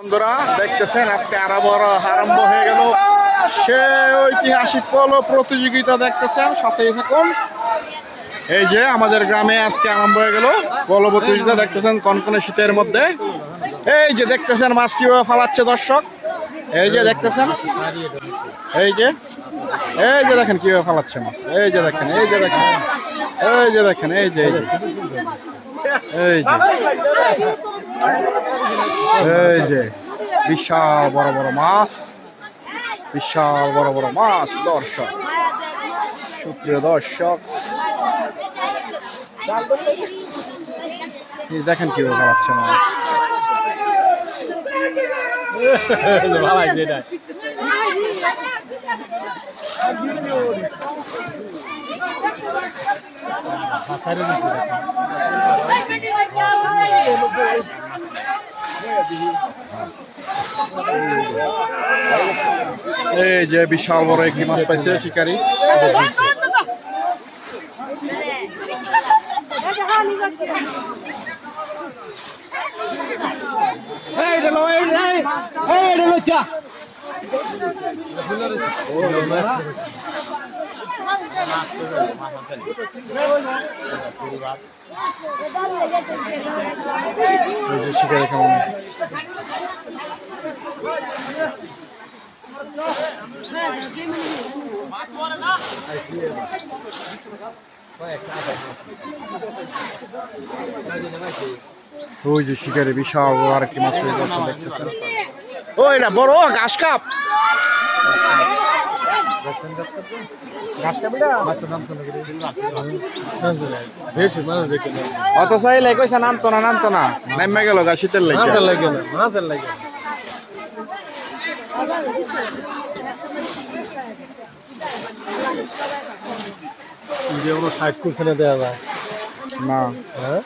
বন্ধুরা দেখতেছেন আজকে আরম্ভ হয়ে গেল সে ঐতিহাসিক পলো প্রতিযোগিতা দেখতেছেন, সাথেই থাকুন। এই যে আমাদের গ্রামে আজকে আরম্ভ হয়ে গেল পলো প্রতিযোগিতা দেখতেছেন কনকনে শীতের মধ্যে। এই যে দেখতেছেন মাছ কিভাবে ফালাচ্ছে দর্শক, এই যে দেখতেছেন, এই যে দেখেন কিভাবে ফালাচ্ছে মাছ, এই যে দেখেন, এই যে দেখেন, এই যে দেখেন, এই যে এই যে বিশাল বড় বড় মাছ, বিশাল বড় বড় মাছ দর্শক, সুপ্রিয় দর্শক দেখেন কিভাবে খাওয়াচ্ছে মাছ। এই যে বিশাল বড় একটি মাছ পাইছে শিকারি। শিকারি কেমন ওই যে শিকারি বিশাল বড় আর কি মাছ দেখতেছেন। ওই না বড় ঘাস কাপ, অত চাইলে কইসা নামতো না নামে গেল গা শীতের লাগে। সাইড করছে না দেওয়া যায় না, হ্যাঁ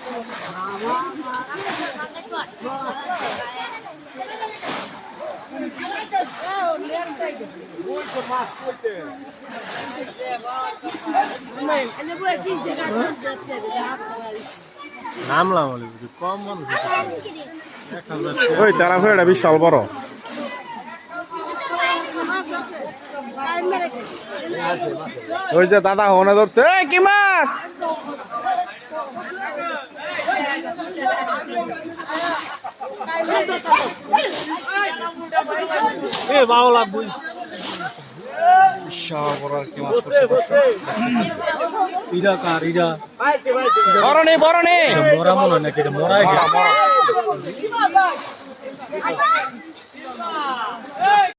নামলাম কম মানুষ ওই তারা ফেরা বিশাল বড়। ওই যে দাদা হনে ধরছে কি মাছ, বিশাল বড় আর কি মাছ। বরণি মরা মনে নাকি মরা